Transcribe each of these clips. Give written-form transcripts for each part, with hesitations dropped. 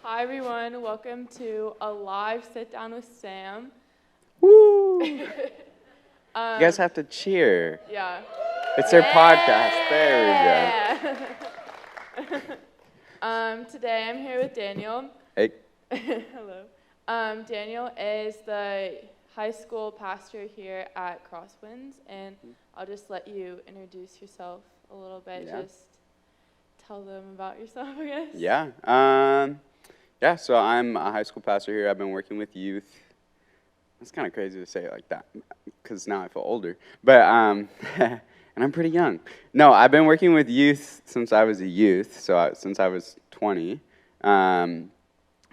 Hi everyone, welcome to a live sit down with Sam. Woo! You guys Um, have to cheer. yeah. It's their podcast. There Yeah. Today I'm here with Daniel. we go. Hello. Daniel is the high school pastor here at Crosswinds, and I'll just let you introduce yourself a little bit. Yeah. Just tell them about yourself, I guess. Yeah. So I'm a high school pastor here. I've been working with youth. It's kind of crazy to say it like that because now I feel older. But and I'm pretty young. No, I've been working with youth since I was a youth. Since I was 20. I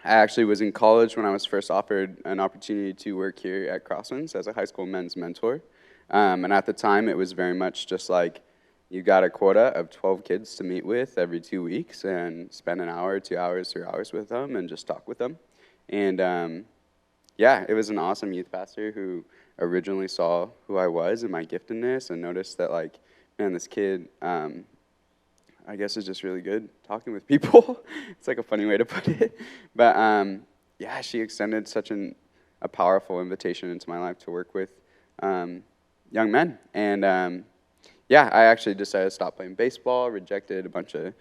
actually was in college when I was first offered an opportunity to work here at Crosswinds as a high school men's mentor. And at the time, it was very much just like you got a quota of 12 kids to meet with every 2 weeks and spend an hour, 2 hours, 3 hours with them and just talk with them. And yeah, it was an awesome youth pastor who originally saw who I was and my giftedness and noticed that, like, man, this kid, I guess is just really good talking with people. It's like a funny way to put it. But yeah, she extended such a powerful invitation into my life to work with young men. And yeah, I actually decided to stop playing baseball, rejected a bunch of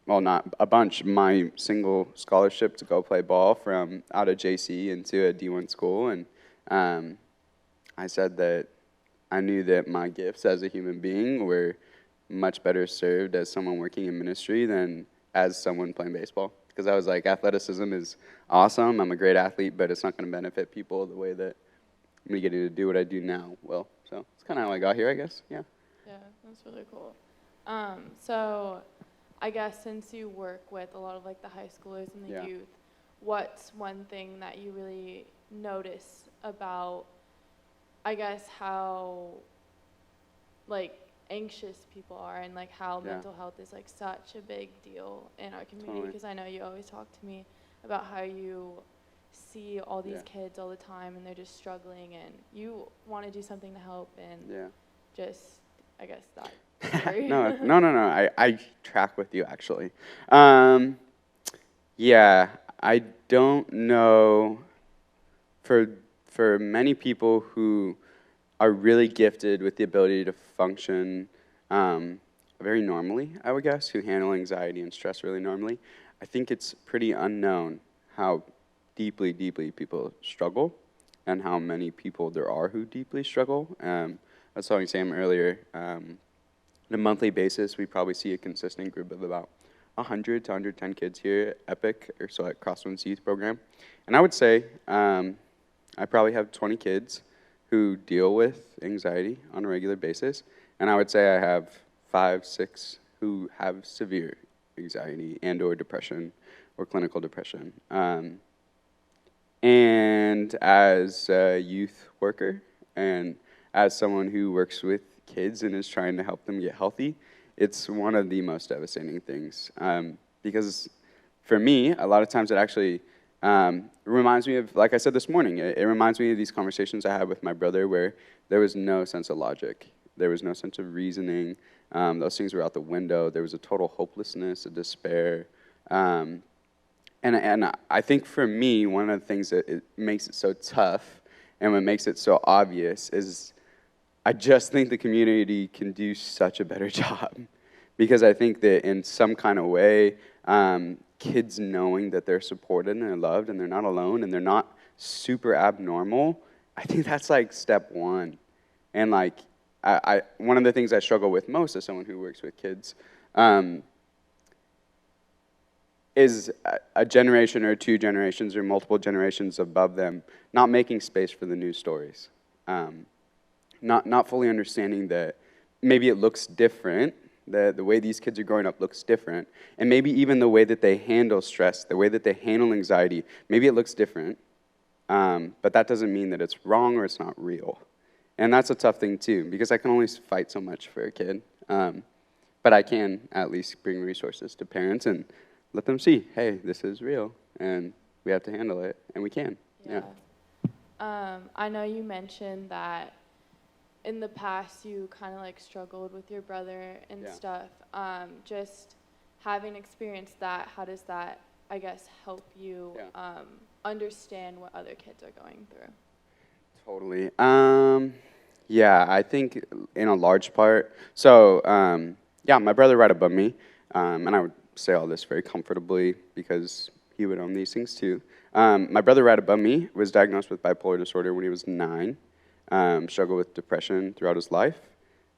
not a bunch, my single scholarship to go play ball from out of JC into a D1 school. And I said that I knew that my gifts as a human being were much better served as someone working in ministry than as someone playing baseball. Because I was like, athleticism is awesome. I'm a great athlete, but it's not going to benefit people the way that me getting to do what I do now will. So it's kind of how I got here, I guess. Yeah. Yeah, that's really cool. So I guess since you work with a lot of like the high schoolers and the Yeah. youth, what's one thing that you really notice about, I guess, how like anxious people are and like how Yeah. mental health is like such a big deal in our community? Totally. Because I know you always talk to me about how you see all these Yeah. kids all the time and they're just struggling and you want to do something to help and Yeah. just, I guess, that story. No. I track with you actually. Um, yeah, I don't know for many people who are really gifted with the ability to function very normally, I would guess, who handle anxiety and stress really normally. I think it's pretty unknown how deeply, deeply people struggle and how many people there are who deeply struggle. I was telling Sam earlier, on a monthly basis, we probably see a consistent group of about 100 to 110 kids here at Epic, or so at Crosswinds Youth Program. And I would say I probably have 20 kids who deal with anxiety on a regular basis. And I would say I have 5, 6 who have severe anxiety and or depression or clinical depression. And as a youth worker and as someone who works with kids and is trying to help them get healthy, it's one of the most devastating things. Because for me, a lot of times it actually reminds me of, like I said this morning, it reminds me of these conversations I had with my brother where there was no sense of logic. There was no sense of reasoning. Those things were out the window. There was a total hopelessness, a despair. And I think for me, one of the things that it makes it so tough and what makes it so obvious is I just think the community can do such a better job. Because I think that in some kind of way, kids knowing that they're supported and they're loved and they're not alone and they're not super abnormal, I think that's like step one. And like, one of the things I struggle with most as someone who works with kids is a generation or 2 generations or multiple generations above them not making space for the news stories. Not fully understanding that maybe it looks different, the way these kids are growing up looks different, and maybe even the way that they handle stress, the way that they handle anxiety, maybe it looks different, but that doesn't mean that it's wrong or it's not real. And that's a tough thing too, because I can only fight so much for a kid, but I can at least bring resources to parents and let them see, hey, this is real, and we have to handle it, and we can. Yeah. I know you mentioned that in the past you kind of like struggled with your brother and Yeah. stuff. Just having experienced that, how does that I guess, help you Yeah. understand what other kids are going through? Totally. Yeah, I think in a large part. So, yeah, my brother right above me, and I would say all this very comfortably because he would own these things too. My brother right above me was diagnosed with bipolar disorder when he was 9. Struggled with depression throughout his life.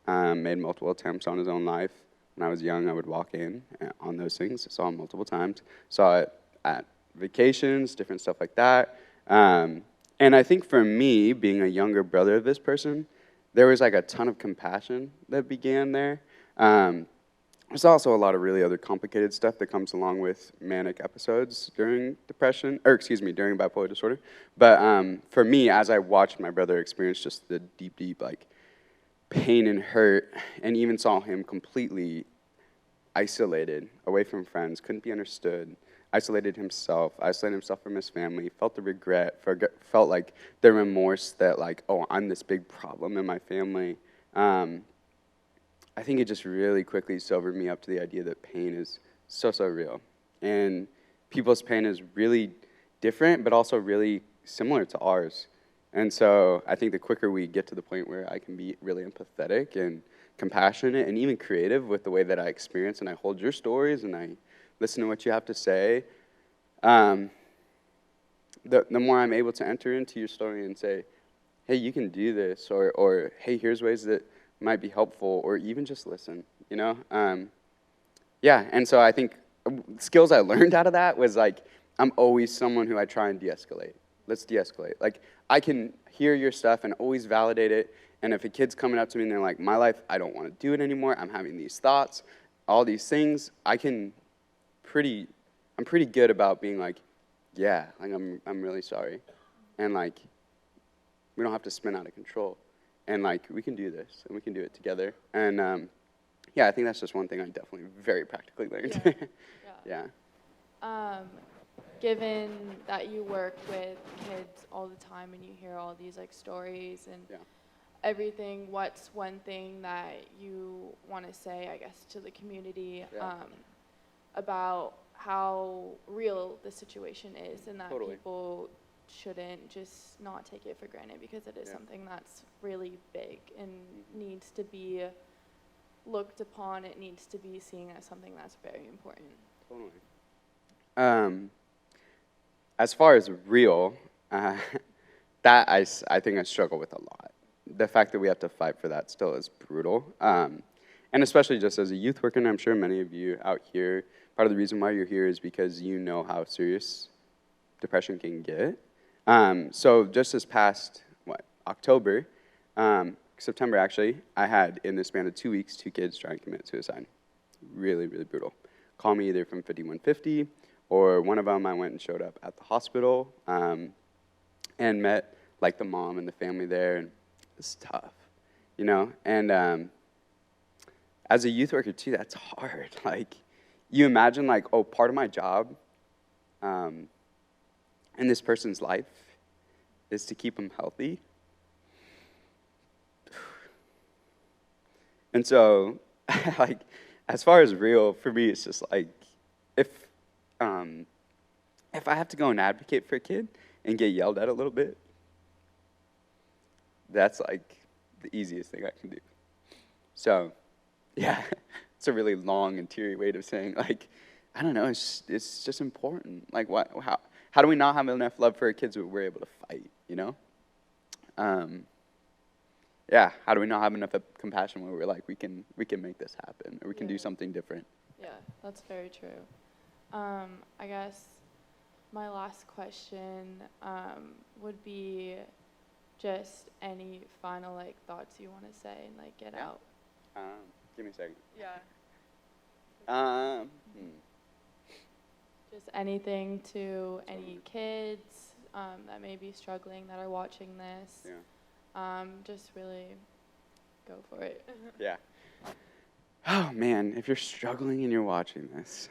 Made multiple attempts on his own life. When I was young, I would walk in on those things. Saw him multiple times. Saw it at vacations, different stuff like that. And I think for me, being a younger brother of this person, there was like a ton of compassion that began there. There's also a lot of really other complicated stuff that comes along with manic episodes during depression, or excuse me, during bipolar disorder. But for me, as I watched my brother experience just the deep, deep like pain and hurt, and even saw him completely isolated, away from friends, couldn't be understood, isolated himself from his family, felt the regret, felt like the remorse that like, oh, I'm this big problem in my family. I think it just really quickly sobered me up to the idea that pain is so, so real. And people's pain is really different, but also really similar to ours. And so I think the quicker we get to the point where I can be really empathetic and compassionate and even creative with the way that I experience and I hold your stories and I listen to what you have to say, the more I'm able to enter into your story and say, hey, you can do this, or hey, here's ways that might be helpful, or even just listen, you know? Yeah, and so I think skills I learned out of that was like, I'm always someone who I try and de-escalate. Let's de-escalate. Like, I can hear your stuff and always validate it, and if a kid's coming up to me and they're like, my life, I don't want to do it anymore, I'm having these thoughts, all these things, I'm pretty good about being like, yeah, like I'm really sorry. And like, we don't have to spin out of control. And like, we can do this, and we can do it together. And yeah, I think that's just one thing I definitely very practically learned. Yeah. Yeah. Given that you work with kids all the time and you hear all these like stories and Yeah. everything, what's one thing that you want to say, I guess, to the community Yeah. about how real the situation is and that Totally. people shouldn't just not take it for granted because it is Yeah. something that's really big and needs to be looked upon. It needs to be seen as something that's very important. Totally. As far as real, that I think I struggle with a lot. The fact that we have to fight for that still is brutal. And especially just as a youth worker, and I'm sure many of you out here, part of the reason why you're here is because you know how serious depression can get. So just this past, October, September actually, I had, in the span of 2 weeks, 2 kids try and commit suicide. Really, really brutal. Call me either from 5150, or one of them I went and showed up at the hospital and met like the mom and the family there, and it's tough, you know? And as a youth worker too, that's hard. Like, you imagine like, oh, part of my job in this person's life is to keep them healthy. And so, like, as far as real, for me, it's just like, if I have to go and advocate for a kid and get yelled at a little bit, that's like the easiest thing I can do. So, yeah, it's a really long and teary way of saying, like, I don't know, it's just important. Like, how do we not have enough love for our kids when we're able to fight, you know? Yeah, how do we not have enough compassion when we're like, we can make this happen, or we can do something different? Yeah, that's very true. I guess my last question would be just any final like thoughts you want to say and like get out. Give me a second. Yeah. Just anything to any kids that may be struggling that are watching this. Yeah. Just really go for it. Yeah. Oh man, if you're struggling and you're watching this,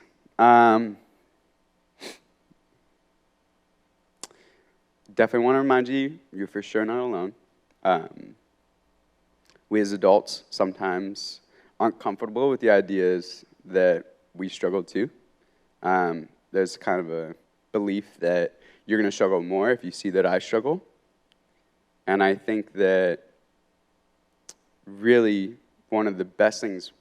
definitely want to remind you, you're for sure not alone. We as adults sometimes aren't comfortable with the ideas that we struggle too. there's kind of a belief that you're going to struggle more if you see that I struggle. And I think that really one of the best things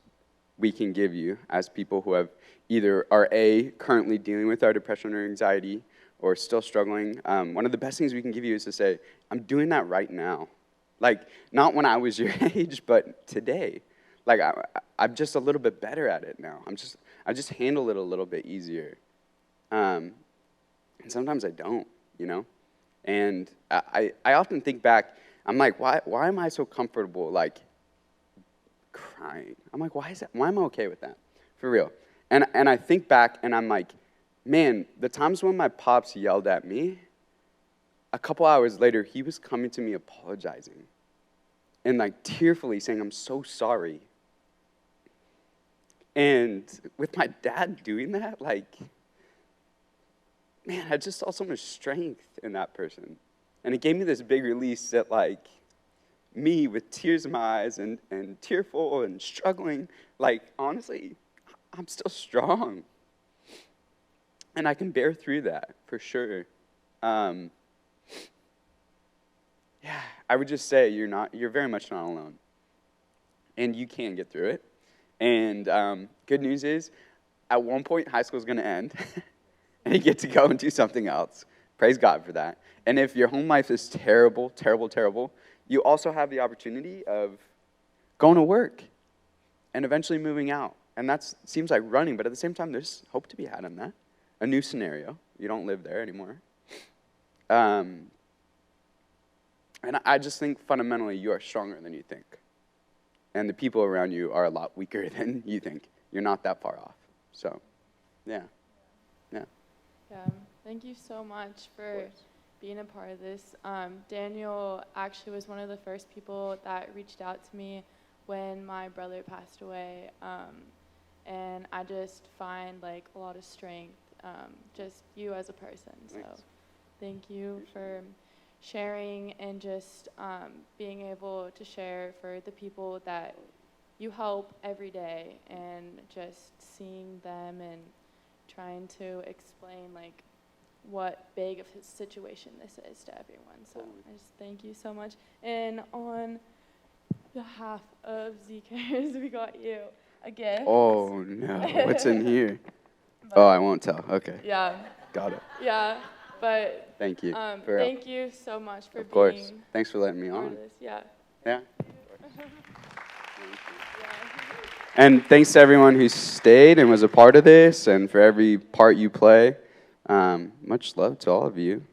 we can give you as people who have either are currently dealing with our depression or anxiety or still struggling, one of the best things we can give you is to say, I'm doing that right now. Like, not when I was your age, but today. Like, I'm just a little bit better at it now. I just handle it a little bit easier. And sometimes I don't, you know? And I often think back, I'm like, why am I so comfortable, like, crying? I'm like, why am I okay with that? For real. And I think back, and I'm like, man, the times when my pops yelled at me, a couple hours later, he was coming to me apologizing and like tearfully saying, I'm so sorry. And with my dad doing that, like, man, I just saw so much strength in that person. And it gave me this big release that, like, me with tears in my eyes and tearful and struggling, like, honestly, I'm still strong. And I can bear through that, for sure. Yeah, I would just say you're very much not alone. And you can get through it. And good news is, at one point, high school is going to end, and you get to go and do something else. Praise God for that. And if your home life is terrible, terrible, terrible, you also have the opportunity of going to work and eventually moving out. And that seems like running, but at the same time, there's hope to be had in that. A new scenario. You don't live there anymore. And I just think fundamentally you are stronger than you think. And the people around you are a lot weaker than you think. You're not that far off. So, yeah. Yeah, thank you so much for being a part of this. Daniel actually was one of the first people that reached out to me when my brother passed away. And I just find like a lot of strength, just you as a person. So thank you for sharing and just being able to share for the people that you help every day, and just seeing them and trying to explain like what big of a situation this is to everyone. So I just thank you so much. And on behalf of ZCares, we got you a gift. Oh, no. What's in here? Oh, I won't tell. Okay. Yeah. Got it. Yeah, but Thank you. thank you so much for Of course. being Thanks for letting me part on. of this. Yeah. Yeah. And thanks to everyone who stayed and was a part of this, and for every part you play. Much love to all of you.